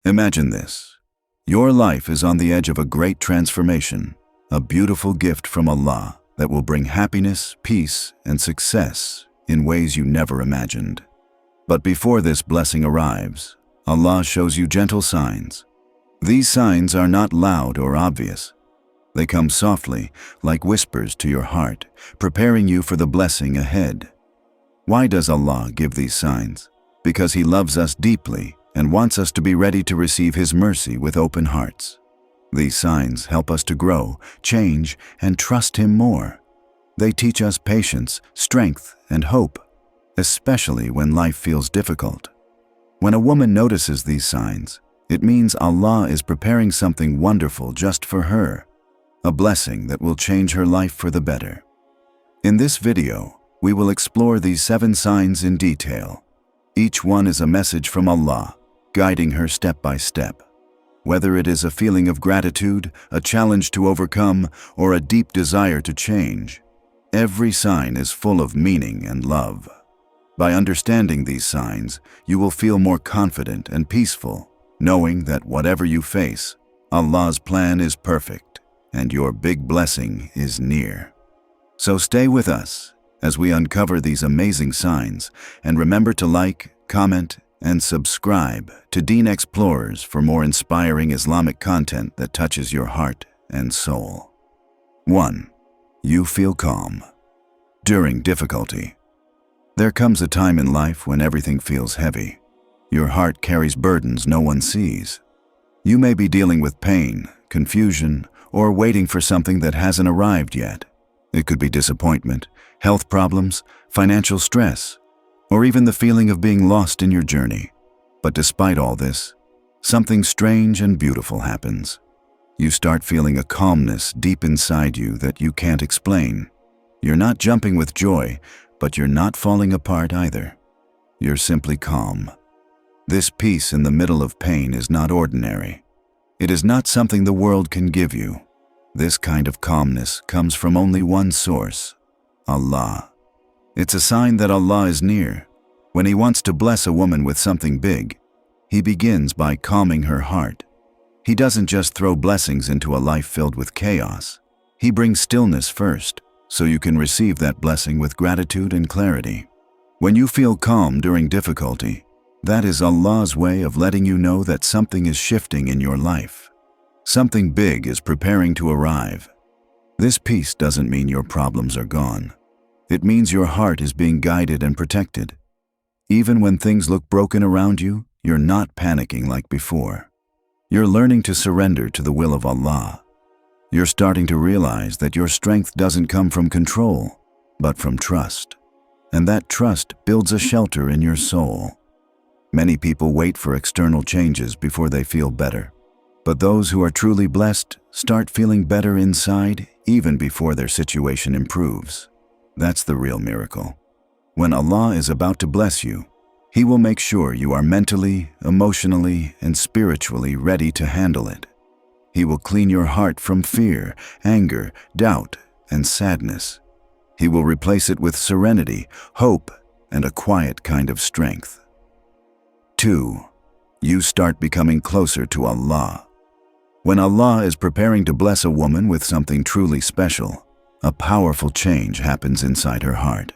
Imagine this. Your life is on the edge of a great transformation, a beautiful gift from Allah that will bring happiness, peace, and success in ways you never imagined. But before this blessing arrives, Allah shows you gentle signs. These signs are not loud or obvious. They come softly, like whispers to your heart, preparing you for the blessing ahead. Why does Allah give these signs? Because He loves us deeply and wants us to be ready to receive His mercy with open hearts. These signs help us to grow, change, and trust Him more. They teach us patience, strength, and hope, especially when life feels difficult. When a woman notices these signs, it means Allah is preparing something wonderful just for her, a blessing that will change her life for the better. In this video, we will explore these 7 signs in detail. Each one is a message from Allah, guiding her step by step. Whether it is a feeling of gratitude, a challenge to overcome, or a deep desire to change, every sign is full of meaning and love. By understanding these signs, you will feel more confident and peaceful, knowing that whatever you face, Allah's plan is perfect and your big blessing is near. So stay with us as we uncover these amazing signs, and remember to like, comment, and subscribe to Deen Xplorers for more inspiring Islamic content that touches your heart and soul. 1. You feel calm. During difficulty. There comes a time in life when everything feels heavy. Your heart carries burdens no one sees. You may be dealing with pain, confusion, or waiting for something that hasn't arrived yet. It could be disappointment, health problems, financial stress, or even the feeling of being lost in your journey. But despite all this, something strange and beautiful happens. You start feeling a calmness deep inside you that you can't explain. You're not jumping with joy, but you're not falling apart either. You're simply calm. This peace in the middle of pain is not ordinary. It is not something the world can give you. This kind of calmness comes from only one source: Allah. It's a sign that Allah is near. When He wants to bless a woman with something big, He begins by calming her heart. He doesn't just throw blessings into a life filled with chaos. He brings stillness first, so you can receive that blessing with gratitude and clarity. When you feel calm during difficulty, that is Allah's way of letting you know that something is shifting in your life. Something big is preparing to arrive. This peace doesn't mean your problems are gone. It means your heart is being guided and protected. Even when things look broken around you, you're not panicking like before. You're learning to surrender to the will of Allah. You're starting to realize that your strength doesn't come from control, but from trust. And that trust builds a shelter in your soul. Many people wait for external changes before they feel better. But those who are truly blessed start feeling better inside even before their situation improves. That's the real miracle. When Allah is about to bless you, He will make sure you are mentally, emotionally, and spiritually ready to handle it. He will clean your heart from fear, anger, doubt, and sadness. He will replace it with serenity, hope, and a quiet kind of strength. 2. You start becoming closer to Allah. When Allah is preparing to bless a woman with something truly special, a powerful change happens inside her heart.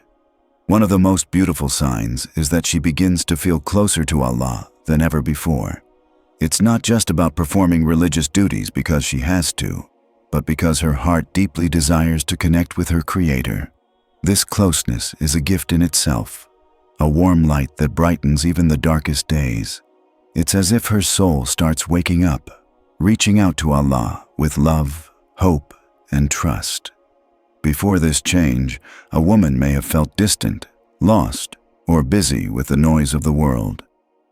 One of the most beautiful signs is that she begins to feel closer to Allah than ever before. It's not just about performing religious duties because she has to, but because her heart deeply desires to connect with her Creator. This closeness is a gift in itself, a warm light that brightens even the darkest days. It's as if her soul starts waking up, reaching out to Allah with love, hope, and trust. Before this change, a woman may have felt distant, lost, or busy with the noise of the world.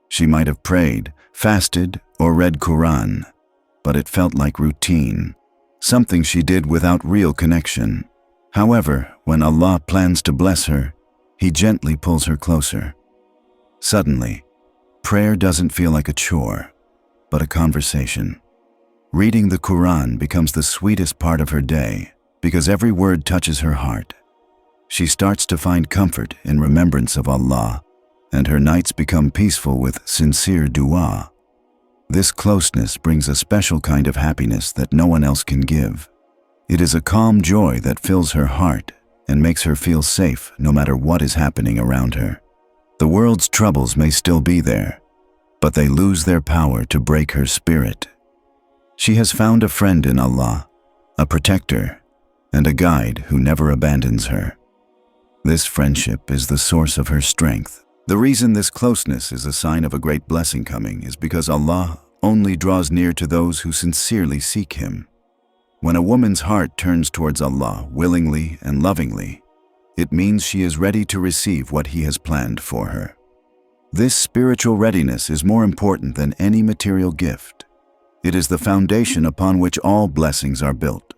She might have prayed, fasted, or read Quran, but it felt like routine, something she did without real connection. However, when Allah plans to bless her, He gently pulls her closer. Suddenly, prayer doesn't feel like a chore, but a conversation. Reading the Quran becomes the sweetest part of her day because every word touches her heart. She starts to find comfort in remembrance of Allah, and her nights become peaceful with sincere dua. This closeness brings a special kind of happiness that no one else can give. It is a calm joy that fills her heart and makes her feel safe no matter what is happening around her. The world's troubles may still be there, but they lose their power to break her spirit. She has found a friend in Allah, a protector, and a guide who never abandons her. This friendship is the source of her strength. The reason this closeness is a sign of a great blessing coming is because Allah only draws near to those who sincerely seek Him. When a woman's heart turns towards Allah willingly and lovingly, it means she is ready to receive what He has planned for her. This spiritual readiness is more important than any material gift. It is the foundation upon which all blessings are built.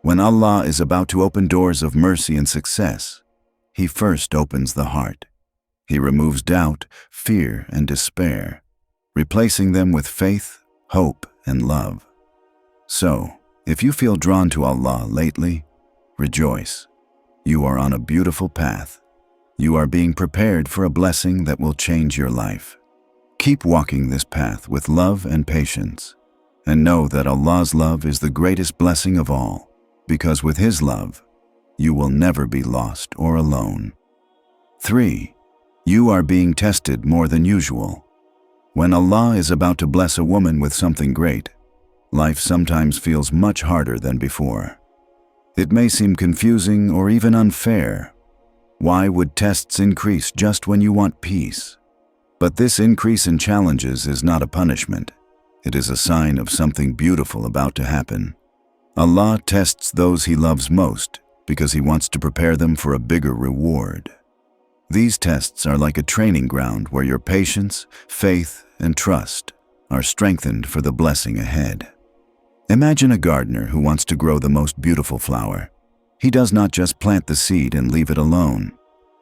When Allah is about to open doors of mercy and success, He first opens the heart. He removes doubt, fear, and despair, replacing them with faith, hope, and love. So, if you feel drawn to Allah lately, rejoice. You are on a beautiful path. You are being prepared for a blessing that will change your life. Keep walking this path with love and patience, and know that Allah's love is the greatest blessing of all, because with His love, you will never be lost or alone. 3. You are being tested more than usual. When Allah is about to bless a woman with something great, life sometimes feels much harder than before. It may seem confusing or even unfair. Why would tests increase just when you want peace? But this increase in challenges is not a punishment. It is a sign of something beautiful about to happen. Allah tests those He loves most because He wants to prepare them for a bigger reward. These tests are like a training ground where your patience, faith, and trust are strengthened for the blessing ahead. Imagine a gardener who wants to grow the most beautiful flower. He does not just plant the seed and leave it alone.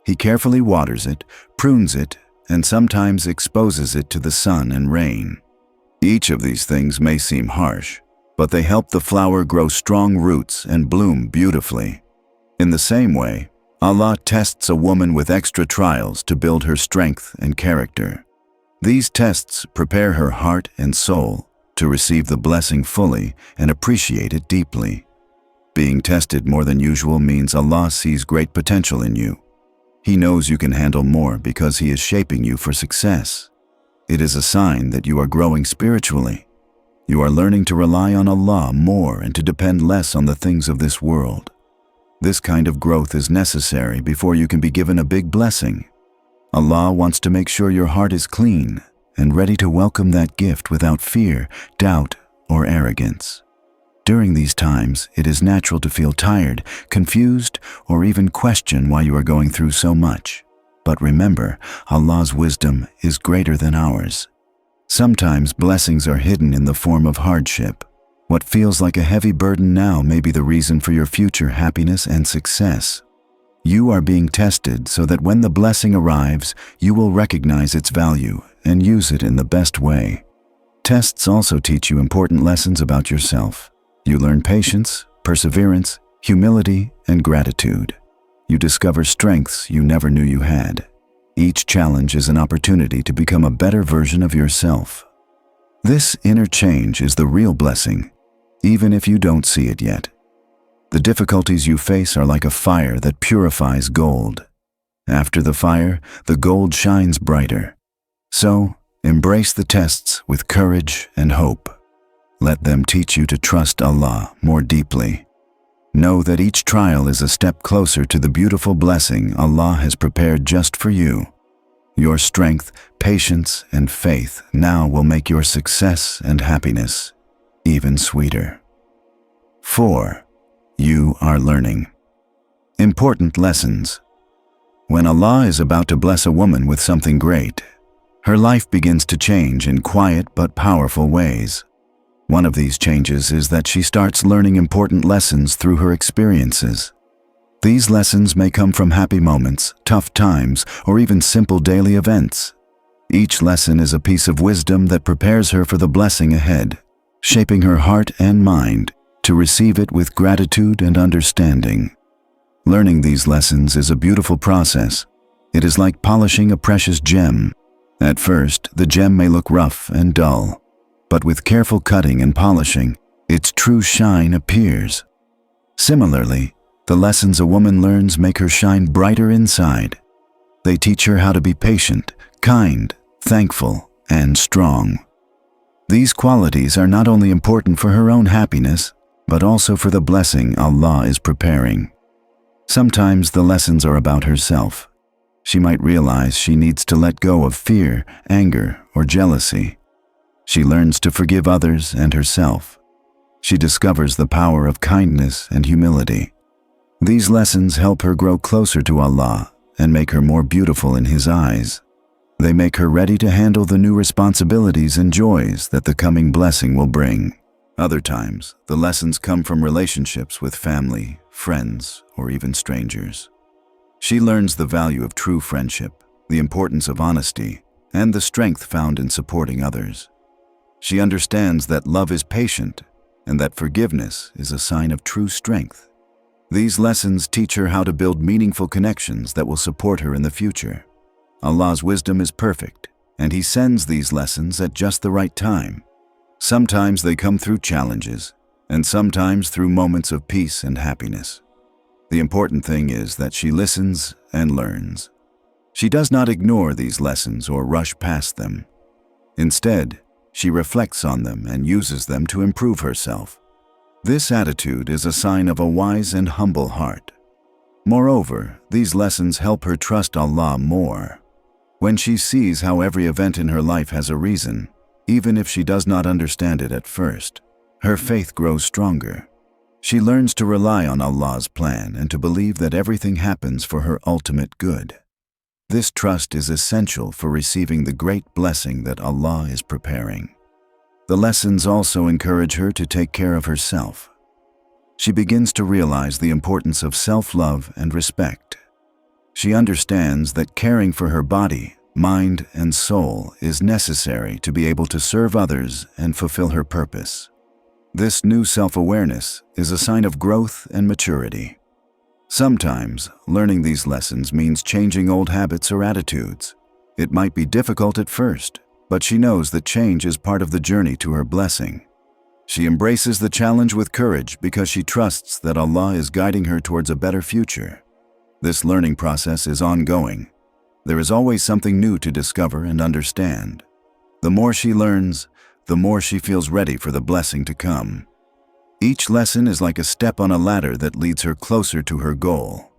He carefully waters it, prunes it, and sometimes exposes it to the sun and rain. Each of these things may seem harsh, but they help the flower grow strong roots and bloom beautifully. In the same way, Allah tests a woman with extra trials to build her strength and character. These tests prepare her heart and soul to receive the blessing fully and appreciate it deeply. Being tested more than usual means Allah sees great potential in you. He knows you can handle more because He is shaping you for success. It is a sign that you are growing spiritually. You are learning to rely on Allah more and to depend less on the things of this world. This kind of growth is necessary before you can be given a big blessing. Allah wants to make sure your heart is clean and ready to welcome that gift without fear, doubt, or arrogance. During these times, it is natural to feel tired, confused, or even question why you are going through so much. But remember, Allah's wisdom is greater than ours. Sometimes blessings are hidden in the form of hardship. What feels like a heavy burden now may be the reason for your future happiness and success. You are being tested so that when the blessing arrives, you will recognize its value and use it in the best way. Tests also teach you important lessons about yourself. You learn patience, perseverance, humility, and gratitude. You discover strengths you never knew you had. Each challenge is an opportunity to become a better version of yourself. This inner change is the real blessing, even if you don't see it yet. The difficulties you face are like a fire that purifies gold. After the fire, the gold shines brighter. So, embrace the tests with courage and hope. Let them teach you to trust Allah more deeply. Know that each trial is a step closer to the beautiful blessing Allah has prepared just for you. Your strength, patience, and faith now will make your success and happiness even sweeter. 4. You are learning. Important lessons. When Allah is about to bless a woman with something great, her life begins to change in quiet but powerful ways. One of these changes is that she starts learning important lessons through her experiences. These lessons may come from happy moments, tough times, or even simple daily events. Each lesson is a piece of wisdom that prepares her for the blessing ahead, shaping her heart and mind to receive it with gratitude and understanding. Learning these lessons is a beautiful process. It is like polishing a precious gem. At first, the gem may look rough and dull. but with careful cutting and polishing, its true shine appears. Similarly, the lessons a woman learns make her shine brighter inside. They teach her how to be patient, kind, thankful, and strong. These qualities are not only important for her own happiness, but also for the blessing Allah is preparing. Sometimes the lessons are about herself. She might realize she needs to let go of fear, anger, or jealousy. She learns to forgive others and herself. She discovers the power of kindness and humility. These lessons help her grow closer to Allah and make her more beautiful in His eyes. They make her ready to handle the new responsibilities and joys that the coming blessing will bring. Other times, the lessons come from relationships with family, friends, or even strangers. She learns the value of true friendship, the importance of honesty, and the strength found in supporting others. She understands that love is patient and that forgiveness is a sign of true strength. These lessons teach her how to build meaningful connections that will support her in the future. Allah's wisdom is perfect, and He sends these lessons at just the right time. Sometimes they come through challenges, and sometimes through moments of peace and happiness. The important thing is that she listens and learns. She does not ignore these lessons or rush past them. Instead, she reflects on them and uses them to improve herself. This attitude is a sign of a wise and humble heart. Moreover, these lessons help her trust Allah more. When she sees how every event in her life has a reason, even if she does not understand it at first, her faith grows stronger. She learns to rely on Allah's plan and to believe that everything happens for her ultimate good. This trust is essential for receiving the great blessing that Allah is preparing. The lessons also encourage her to take care of herself. She begins to realize the importance of self-love and respect. She understands that caring for her body, mind, and soul is necessary to be able to serve others and fulfill her purpose. This new self-awareness is a sign of growth and maturity. Sometimes, learning these lessons means changing old habits or attitudes. It might be difficult at first, but she knows that change is part of the journey to her blessing. She embraces the challenge with courage because she trusts that Allah is guiding her towards a better future. This learning process is ongoing. There is always something new to discover and understand. The more she learns, the more she feels ready for the blessing to come. Each lesson is like a step on a ladder that leads her closer to her goal.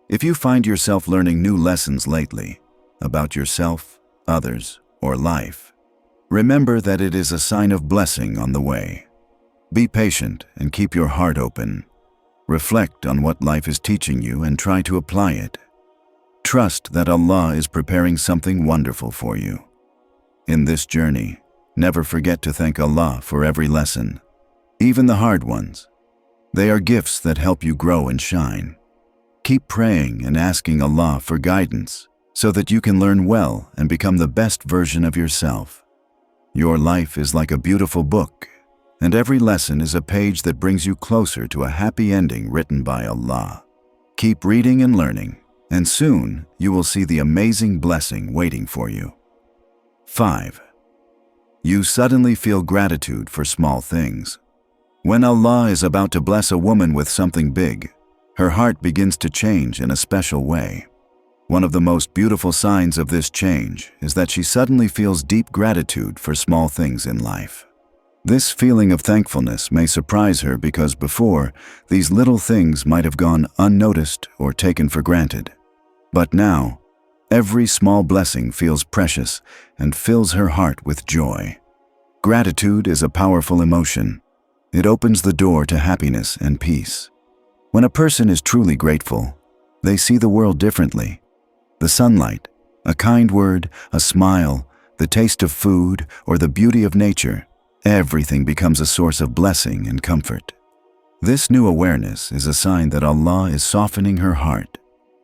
If you find yourself learning new lessons lately, about yourself, others, or life, remember that it is a sign of blessing on the way. Be patient and keep your heart open. Reflect on what life is teaching you and try to apply it. Trust that Allah is preparing something wonderful for you. In this journey, never forget to thank Allah for every lesson, even the hard ones. They are gifts that help you grow and shine. Keep praying and asking Allah for guidance so that you can learn well and become the best version of yourself. Your life is like a beautiful book, and every lesson is a page that brings you closer to a happy ending written by Allah. Keep reading and learning, and soon you will see the amazing blessing waiting for you. 5. You suddenly feel gratitude for small things. When Allah is about to bless a woman with something big, her heart begins to change in a special way. One of the most beautiful signs of this change is that she suddenly feels deep gratitude for small things in life. This feeling of thankfulness may surprise her because before, these little things might have gone unnoticed or taken for granted. But now, every small blessing feels precious and fills her heart with joy. Gratitude is a powerful emotion. It opens the door to happiness and peace. When a person is truly grateful, they see the world differently. The sunlight, a kind word, a smile, the taste of food, or the beauty of nature, everything becomes a source of blessing and comfort. This new awareness is a sign that Allah is softening her heart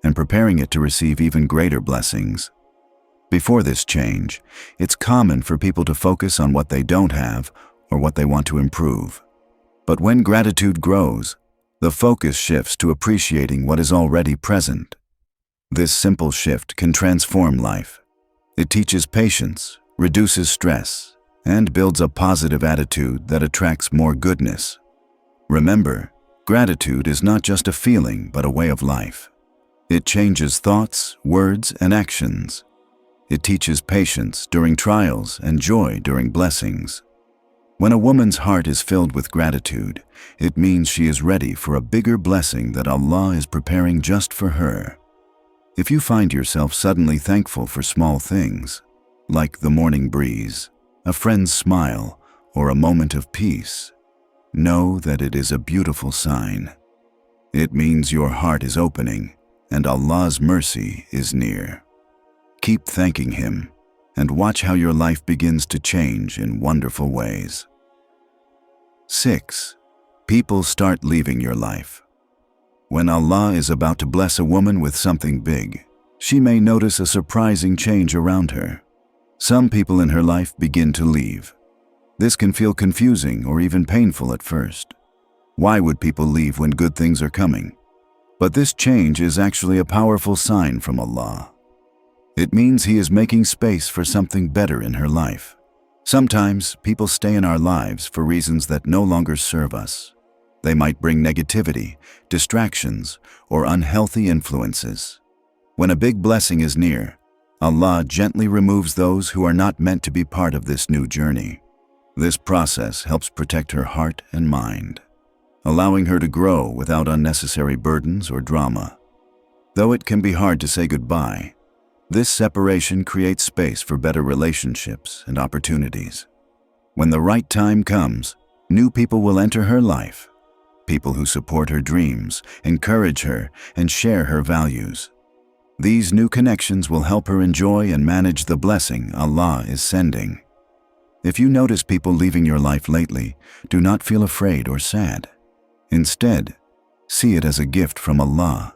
and preparing it to receive even greater blessings. Before this change, it's common for people to focus on what they don't have or what they want to improve. But when gratitude grows, the focus shifts to appreciating what is already present. This simple shift can transform life. It teaches patience, reduces stress, and builds a positive attitude that attracts more goodness. Remember, gratitude is not just a feeling but a way of life. It changes thoughts, words, and actions. It teaches patience during trials and joy during blessings. When a woman's heart is filled with gratitude, it means she is ready for a bigger blessing that Allah is preparing just for her. If you find yourself suddenly thankful for small things, like the morning breeze, a friend's smile, or a moment of peace, know that it is a beautiful sign. It means your heart is opening and Allah's mercy is near. Keep thanking Him and watch how your life begins to change in wonderful ways. 6. People start leaving your life. When Allah is about to bless a woman with something big, she may notice a surprising change around her. Some people in her life begin to leave. This can feel confusing or even painful at first. Why would people leave when good things are coming? But this change is actually a powerful sign from Allah. It means He is making space for something better in her life. Sometimes people stay in our lives for reasons that no longer serve us. They might bring negativity, distractions, or unhealthy influences. When a big blessing is near, Allah gently removes those who are not meant to be part of this new journey. This process helps protect her heart and mind, allowing her to grow without unnecessary burdens or drama. Though it can be hard to say goodbye, this separation creates space for better relationships and opportunities. When the right time comes, new people will enter her life. People who support her dreams, encourage her, and share her values. These new connections will help her enjoy and manage the blessing Allah is sending. If you notice people leaving your life lately, do not feel afraid or sad. Instead, see it as a gift from Allah.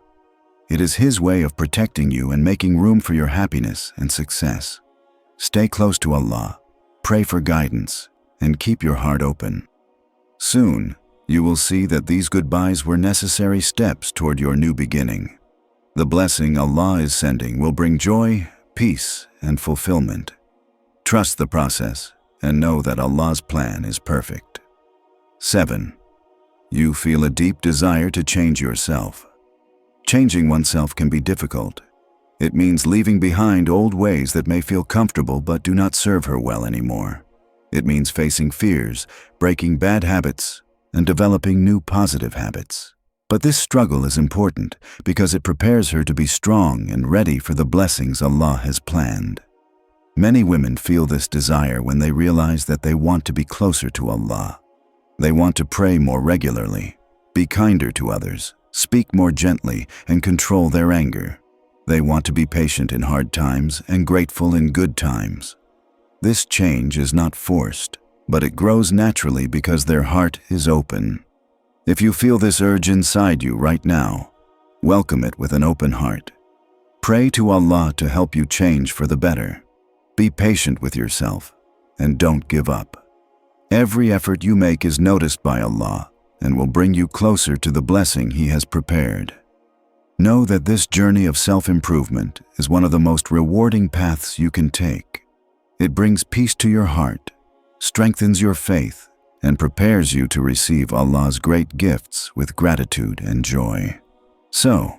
It is His way of protecting you and making room for your happiness and success. Stay close to Allah, pray for guidance, and keep your heart open. Soon, you will see that these goodbyes were necessary steps toward your new beginning. The blessing Allah is sending will bring joy, peace, and fulfillment. Trust the process and know that Allah's plan is perfect. 7. You feel a deep desire to change yourself. Changing oneself can be difficult. It means leaving behind old ways that may feel comfortable but do not serve her well anymore. It means facing fears, breaking bad habits, and developing new positive habits. But this struggle is important because it prepares her to be strong and ready for the blessings Allah has planned. Many women feel this desire when they realize that they want to be closer to Allah. They want to pray more regularly, be kinder to others, speak more gently, and control their anger. They want to be patient in hard times and grateful in good times. This change is not forced, but it grows naturally because their heart is open. If you feel this urge inside you right now, welcome it with an open heart. Pray to Allah to help you change for the better. Be patient with yourself and don't give up. Every effort you make is noticed by Allah and will bring you closer to the blessing He has prepared. Know that this journey of self-improvement is one of the most rewarding paths you can take. It brings peace to your heart, strengthens your faith, and prepares you to receive Allah's great gifts with gratitude and joy. So,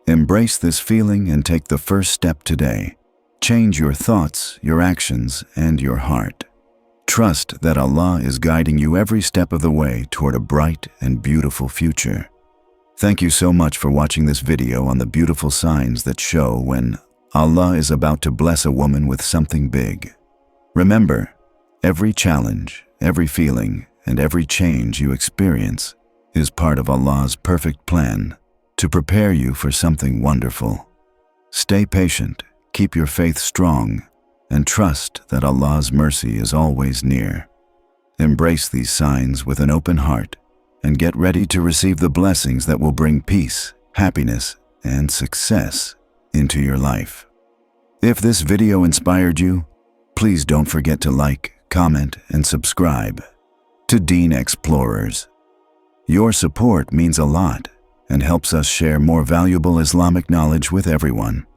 embrace this feeling and take the first step today. Change your thoughts, your actions, and your heart. Trust that Allah is guiding you every step of the way toward a bright and beautiful future. Thank you so much for watching this video on the beautiful signs that show when Allah is about to bless a woman with something big. Remember, every challenge, every feeling, and every change you experience is part of Allah's perfect plan to prepare you for something wonderful. Stay patient, keep your faith strong, and trust that Allah's mercy is always near. Embrace these signs with an open heart and get ready to receive the blessings that will bring peace, happiness, and success into your life. If this video inspired you, please don't forget to like, comment, and subscribe to Deen Xplorers. Your support means a lot and helps us share more valuable Islamic knowledge with everyone.